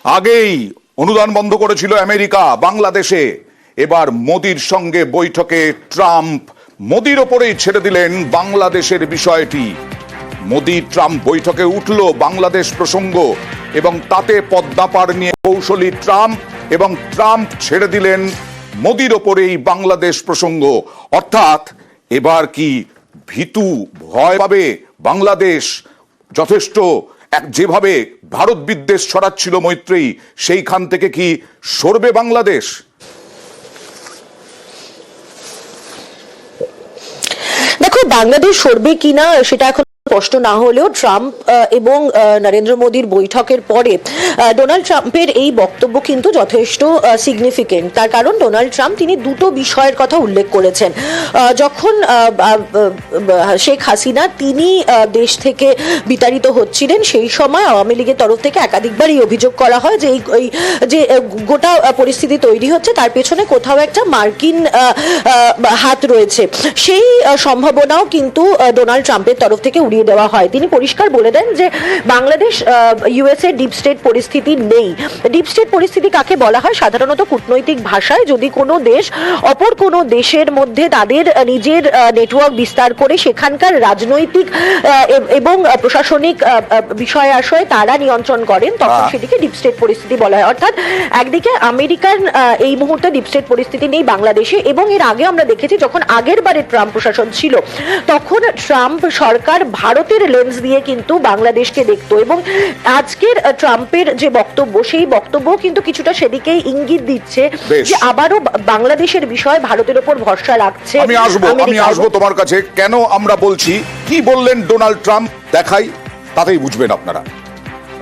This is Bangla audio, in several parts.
আগেই অনুদান বন্ধ করেছিল আমেরিকা বাংলাদেশে, এবার মোদির সঙ্গে বৈঠকে ট্রাম্প মোদির ওপরেই ছেড়ে দিলেন বাংলাদেশের বিষয়টি। মোদি ট্রাম্প বৈঠকে উঠল বাংলাদেশ প্রসঙ্গ এবং তাতে পদ্মা পার নিয়ে কৌশলী ট্রাম্প, এবং ট্রাম্প ছেড়ে দিলেন মোদির ওপরেই বাংলাদেশ প্রসঙ্গ। অর্থাৎ এবার কি ভীতু ভয় পাবে বাংলাদেশ? যথেষ্ট যেভাবে ভারত বিদ্বেষ ছড়াচ্ছিল মৈত্রী, সেইখান থেকে কি সরবে বাংলাদেশ? দেখো, বাংলাদেশ সরবে কিনা সেটা এখন স্পষ্ট না হলেও ট্রাম্প এবং নরেন্দ্র মোদীর বৈঠকের পরে ডোনাল্ড ট্রাম্পের এই বক্তব্য কিন্তু যথেষ্ট সিগনিফিকেন্ট। তার কারণ ডোনাল্ড ট্রাম্প তিনি দুটো বিষয়ের কথা উল্লেখ করেছেন। যখন শেখ হাসিনা তিনি দেশ থেকে বিতাড়িত হচ্ছিলেন, সেই সময় আওয়ামী লীগের তরফ থেকে একাধিকবার এই অভিযোগ করা হয় যে এই যে গোটা পরিস্থিতি তৈরি হচ্ছে তার পেছনে কোথাও একটা মার্কিন হাত রয়েছে। সেই সম্ভাবনাও কিন্তু ডোনাল্ড ট্রাম্পের তরফ থেকে উড়িয়ে দেওয়া হয়। তিনি পরিষ্কার বলে দেন যে বাংলাদেশ ইউএস এর ডিপ স্টেট পরিস্থিতি নেই। ডিপ স্টেট পরিস্থিতি কাকে বলা হয়? সাধারণত কূটনৈতিক ভাষায় যদি কোনো দেশ অপর কোনো দেশের মধ্যে তাদের নিজের নেটওয়ার্ক বিস্তার করে সেখানকার রাজনৈতিক এবং প্রশাসনিক বিষয় আশয় তারা নিয়ন্ত্রণ করেন, তখন সেটিকে ডিপ স্টেট পরিস্থিতি বলা হয়। অর্থাৎ একদিকে আমেরিকান এই মুহূর্তে ডিপ স্টেট পরিস্থিতি নেই বাংলাদেশে, এবং এর আগে আমরা দেখেছি যখন আগের বারে ট্রাম্প প্রশাসন ছিল তখন ট্রাম্প সরকার ভারতের লেন্স দিয়ে কিন্তু বাংলাদেশকে দেখতো, এবং আজকের ট্রাম্পের যে বক্তব্য সেই বক্তব্য কিন্তু কিছুটা সেদিকেই ইঙ্গিত দিচ্ছে যে আবারও বাংলাদেশের বিষয়ে ভারতের উপর ভরসা রাখছে। আমি আসবো তোমার কাছে। কেন আমরা বলছি, কি বললেন ডোনাল্ড ট্রাম্প দেখাই, তাতেই বুঝবেন আপনারা।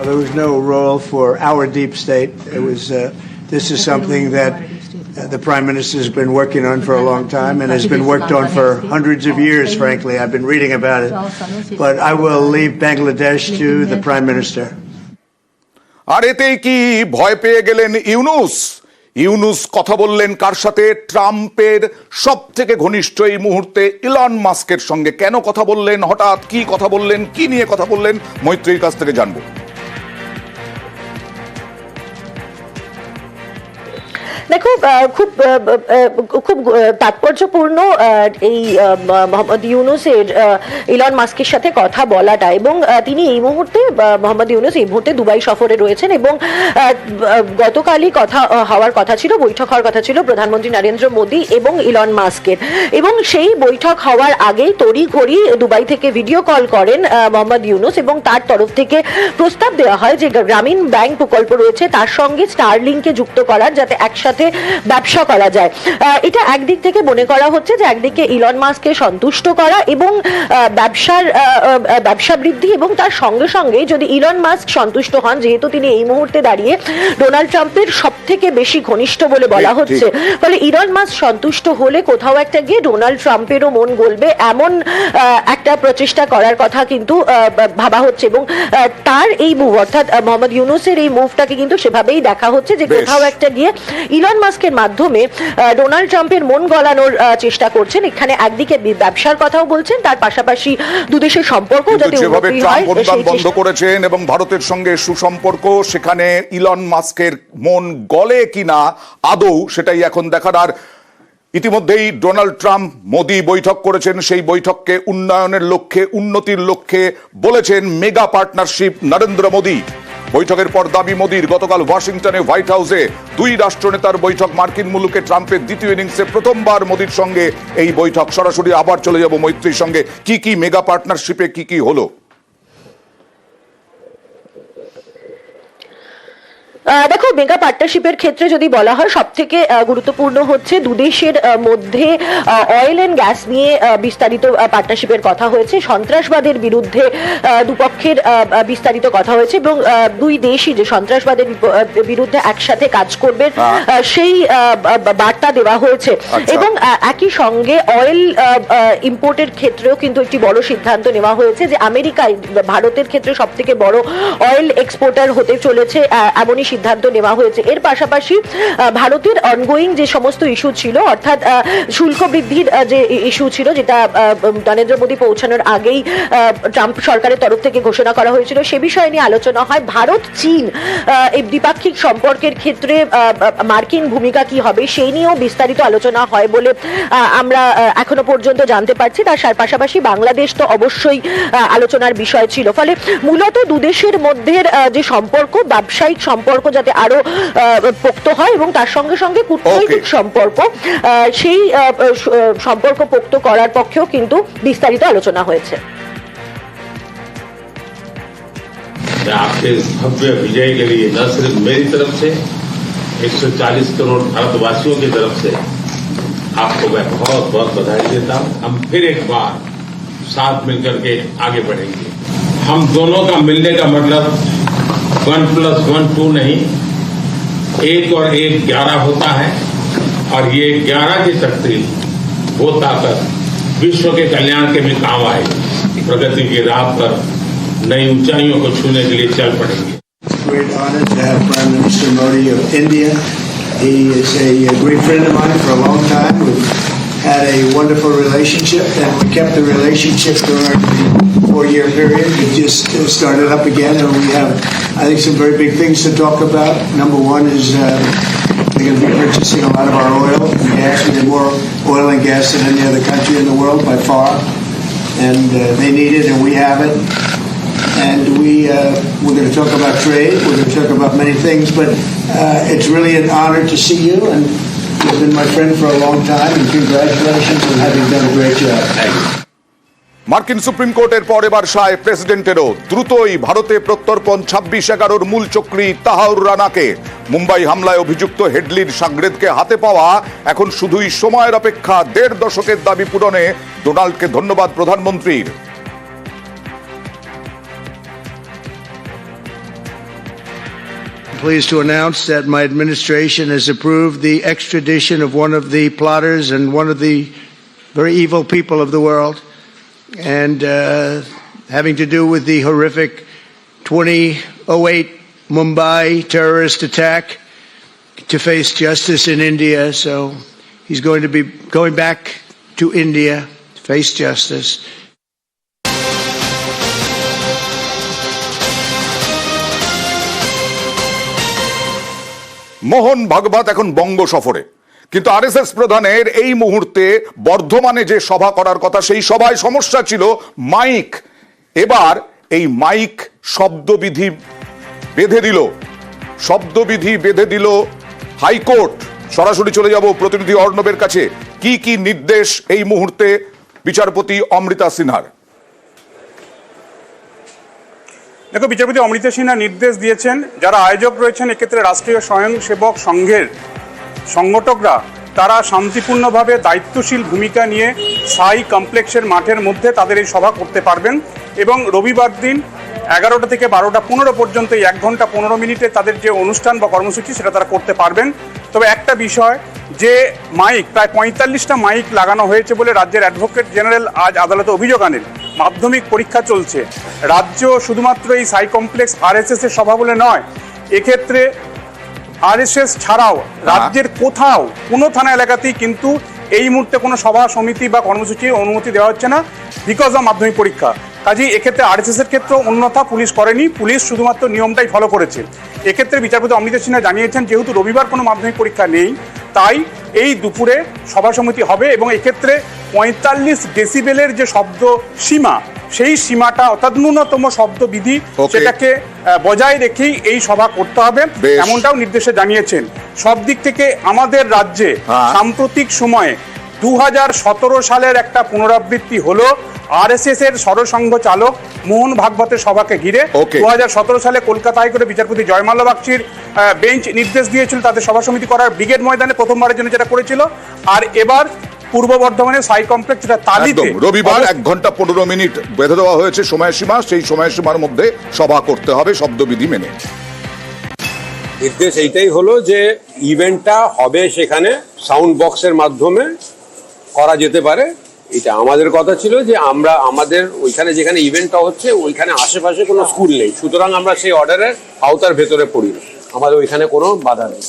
There was no role for our deep state. It was this is something that the Prime Minister has been working on for a long time and has been worked on for hundreds of years, frankly. I've been reading about it. But I will leave Bangladesh to the Prime Minister. আর এতেই কি ভয় পেয়ে গেলেন ইউনুস? ইউনুস কথা বললেন কার সাথে? ট্রাম্পের সব থেকে ঘনিষ্ঠ এই মুহূর্তে ইলন মাস্কের সঙ্গে। কেন কথা বললেন হঠাৎ? কি কথা বললেন? কি নিয়ে কথা বললেন? মৈত্রীর কাছ থেকে জানবো। দেখো, খুব তাৎপর্যপূর্ণ এই মোহাম্মদ ইউনুসের ইলন মাস্কের সাথে কথা বলাটা, এবং তিনি এই মুহূর্তে মোহাম্মদ ইউনুস এই মুহূর্তে দুবাই সফরে রয়েছেন, এবং গতকালই কথা হওয়ার কথা ছিল, বৈঠক হওয়ার কথা ছিল প্রধানমন্ত্রী নরেন্দ্র মোদী এবং ইলন মাস্কের, এবং সেই বৈঠক হওয়ার আগেই তড়িঘড়ি দুবাই থেকে ভিডিও কল করেন মোহাম্মদ ইউনুস, এবং তার তরফ থেকে প্রস্তাব দেওয়া হয় যে গ্রামীণ ব্যাংক প্রকল্প রয়েছে তার সঙ্গে স্টারলিংকে যুক্ত করার, যাতে একসাথে ব্যবসা করা যায়। এটা একদিক থেকে মনে করা হচ্ছে যে একদিকে ইলন মাস্ককে সন্তুষ্ট করা এবং ব্যবসা বৃদ্ধি, এবং তার সঙ্গে সঙ্গে যদি ইলন মাস্ক সন্তুষ্ট হন, যেহেতু তিনি এই মুহূর্তে দাঁড়িয়ে ডোনাল্ড ট্রাম্পের সব থেকে বেশি ঘনিষ্ঠ বলে বলা হচ্ছে, ফলে ইলন মাস্ক সন্তুষ্ট হলে কোথাও একটা গিয়ে ডোনাল্ড ট্রাম্পেরও মন গলবে, এমন একটা প্রচেষ্টা করার কথা কিন্তু ভাবা হচ্ছে, এবং তার এই মুভ অর্থাৎ মোহাম্মদ ইউনুসের এই মুভটাকে কিন্তু সেভাবেই দেখা হচ্ছে যে কোথাও একটা গিয়ে ইলন মাস্কের মাধ্যমে ডোনাল্ড ট্রাম্পের মন গলানোর চেষ্টা করছেন। এখানে একদিকে ব্যবসার কথাও বলছেন, তার পাশাপাশি দুদেশের সম্পর্ক যাতে উন্নতি হয়। অনুদান বন্ধ করেছেন এবং ভারতের সঙ্গে সুসম্পর্ক, সেখানে ইলন মাস্কের মন গলে কিনা আদৌ, সেটাই এখন দেখার। আর ইতিমধ্যেই ডোনাল্ড ট্রাম্প মোদি বৈঠক করেছেন, সেই বৈঠককে উন্নয়নের লক্ষ্যে, উন্নতির লক্ষ্যে বলেছেন মেগা পার্টনারশিপ নরেন্দ্র মোদি। বৈঠকের পর দাবি মোদির, গতকাল ওয়াশিংটনে হোয়াইট হাউসে দুই রাষ্ট্রনেতার বৈঠক। মার্কিন মুলুকে ট্রাম্পের দ্বিতীয় ইনিংসে প্রথমবার মোদির সঙ্গে এই বৈঠক। সরাসরি আবার চলে যাব মৈত্রীর সঙ্গে। কি মেগা পার্টনারশিপে কি হলো? দেখো, মেগা পার্টনারশিপের ক্ষেত্রে যদি বলা হয়, সব থেকে গুরুত্বপূর্ণ হচ্ছে দুদেশের মধ্যে অয়েল এন্ড গ্যাস নিয়ে বিস্তারিত পার্টনারশিপের কথা হয়েছে, সন্ত্রাসবাদের বিরুদ্ধে দুপক্ষের বিস্তারিত কথা হয়েছে, এবং দুই দেশই যে সন্ত্রাসবাদের বিরুদ্ধে একসাথে কাজ করবে সেই বার্তা দেওয়া হয়েছে। এবং একই সঙ্গে অয়েল ইম্পোর্টের ক্ষেত্রেও কিন্তু একটি বড় সিদ্ধান্ত নেওয়া হয়েছে যে আমেরিকায় ভারতের ক্ষেত্রে সব থেকে বড় অয়েল এক্সপোর্টার হতে চলেছে, এমনই সিদ্ধান্ত নেওয়া হয়েছে। এর পাশাপাশি ভারতের অনগোয়িং যে সমস্ত ইস্যু ছিল, অর্থাৎ শুল্ক বৃদ্ধির যে ইস্যু ছিল, যেটা নরেন্দ্র মোদী পৌঁছানোর আগেই ট্রাম্প সরকারের তরফ থেকে ঘোষণা করা হয়েছিল, সে বিষয় নিয়ে আলোচনা হয়। ভারত চীন এই দ্বিপাক্ষিক সম্পর্কের ক্ষেত্রে মার্কিন ভূমিকা কি হবে সেই নিয়েও বিস্তারিত আলোচনা হয় বলে আমরা এখনো পর্যন্ত জানতে পারছি। তার পাশাপাশি বাংলাদেশ তো অবশ্যই আলোচনার বিষয় ছিল। ফলে মূলত দুদেশের মধ্যে যে সম্পর্ক, ব্যবসায়িক সম্পর্ক যাতে আরো পোক্ত হয় এবং তার সঙ্গে সঙ্গে কূটনৈতিক সম্পর্ক, সেই সম্পর্ক পোক্ত করার পক্ষেও কিন্তু বিস্তারিত আলোচনা হয়েছে। आपके भव्य विजय के लिए न सिर्फ मेरी तरफ से 140 करोड़ भारतवासियों की तरफ से आपको मैं बहुत बहुत बधाई देता हूं। हम फिर एक बार साथ मिलकर के आगे बढ़ेंगे। हम दोनों का मिलने का मतलब 1+1 2 नहीं, 1 और 1 11 होता है, और ये 11 की शक्ति, वो ताकत विश्व के कल्याण के भी काम आएगी। प्रगति की राह पर नई ऊंचाइयों को छूने के लिए चल पड़ेंगे। Great honor to have Prime Minister Modi of India. He is a great friend of mine for a long time. We've had a wonderful relationship, and we kept the relationship during the 4-year period. We just started up again, and we have, I think, some very big things to talk about. Number one is they're going to be purchasing a lot of our oil and gas. We have more oil and gas than any other country in the world by far, and they need it, and we have it. And we're going to talk about trade. We're going to talk about many things, but it's really an honor to see you, and you've been my friend for a long time, and congratulations on having done a great job. Thank you. মার্কিন সুপ্রিম কোর্টের পর এবার সায় প্রেসিডেন্টেরও। দ্রুতই ভারতে প্রত্যর্পণ 26/11 মূল চক্রী তাহাউর রানাকে। মুম্বাই হামলায় অভিযুক্ত হেডলির সাগরেদকে হাতে পাওয়া এখন শুধুই সময়ের অপেক্ষা। 1.5 দশকের দাবি পূরণে ডোনাল্ডকে ধন্যবাদ প্রধানমন্ত্রীর। Pleased to announce that my administration has approved the extradition of one of the plotters and one of the very evil people of the world, and having to do with the horrific 2008 Mumbai terrorist attack, to face justice in India. So he's going to be going back to India to face justice. Mohan Bhagwat এখন বঙ্গ সফরে, কিন্তু আরএসএস প্রধানের এই মুহূর্তে বর্ধমানে যে সভা করার কথা, সেই সভায় সমস্যা ছিল মাইক। এবার এই মাইক শব্দবিধি বেঁধে দিল হাইকোর্ট। সরাসরি চলে যাব প্রতিনিধি অর্ণবের কাছে। কি কি নির্দেশ এই মুহূর্তে বিচারপতি অমৃতা সিনহার? দেখো, বিচারপতি অমৃতা সিনহা নির্দেশ দিয়েছেন যারা আয়োজক রয়েছেন, এক্ষেত্রে রাষ্ট্রীয় স্বয়ংসেবক সংঘের সংগঠকরা, তারা শান্তিপূর্ণভাবে দায়িত্বশীল ভূমিকা নিয়ে সাই কমপ্লেক্সের মাঠের মধ্যে তাদের এই সভা করতে পারবেন এবং রবিবার দিন 11টা থেকে 12:15 পর্যন্ত এই 1 ঘন্টা 15 মিনিটে তাদের যে অনুষ্ঠান বা কর্মসূচি সেটা তারা করতে পারবেন। তবে একটা বিষয়, যে মাইক প্রায় 45টা মাইক লাগানো হয়েছে বলে রাজ্যের অ্যাডভোকেট জেনারেল আজ আদালতে অভিযোগ আনেন। মাধ্যমিক পরীক্ষা চলছে, রাজ্য শুধুমাত্র এই সাই কমপ্লেক্স আরএসএস এর সভা বলে নয়, এক্ষেত্রে আরএসএস ছাড়াও রাজ্যের কোথাও কোনো থানা এলাকাতেই কিন্তু এই মুহূর্তে কোনো সভা সমিতি বা কর্মসূচির অনুমতি দেওয়া হচ্ছে না বিকজ অফ মাধ্যমিক পরীক্ষা। কাজেই এক্ষেত্রে আরএসএস এর ক্ষেত্রেও অন্যথা পুলিশ করেনি, পুলিশ শুধুমাত্র নিয়মটাই ফলো করেছে। এক্ষেত্রে বিচারপতি অমৃতা সিনহা জানিয়েছেন যেহেতু রবিবার কোনো মাধ্যমিক পরীক্ষা নেই, তাই এই দুপুরে সভা সমিতি হবে এবং এক্ষেত্রে 45 ডেসিবেলের যে শব্দ সীমা, সেই সীমাটা অর্থাৎ ন্যূনতম শব্দবিধি সেটাকে বজায় রেখেই এই সভা করতে হবে, এমনটাও নির্দেশে জানিয়েছেন। সব দিক থেকে আমাদের রাজ্যে সাম্প্রতিক সময়ে 2017 সালের একটা পুনরাবৃত্তি হলো আরএসএস এর সরসংঘ চালক মোহন ভাগবতের সভাকে ঘিরে। 2017 সালে কলকাতা হাইকোর্টে বিচারপতি জয়মাল্য বাগচির বেঞ্চ নির্দেশ দিয়েছিল তাদের সভা সমিতি করার, ব্রিগেড ময়দানে প্রথমবারের জন্য যেটা করেছিল। আর এবার পূর্ব বর্ধমানে সাই কমপ্লেক্স যেটা তালিতে রবিবার 1 ঘন্টা 15 মিনিট বেঁধে দেওয়া হয়েছে সময়সীমা, সেই সময়সীমার মধ্যে সভা করতে হবে শব্দবিধি মেনে। নির্দেশ এইটাই হলো যে ইভেন্টটা হবে সেখানে সাউন্ড বক্সের মাধ্যমে করা যেতে পারে। এটা আমাদের কথা ছিল যে আমরা আমাদের ওইখানে যেখানে ইভেন্টটা হচ্ছে ওইখানে আশেপাশে কোনো স্কুল নেই, সুতরাং আমরা সেই অর্ডারের আওতার ভেতরে পড়ি না। আমাদের ওইখানে কোনো বাধা নেই।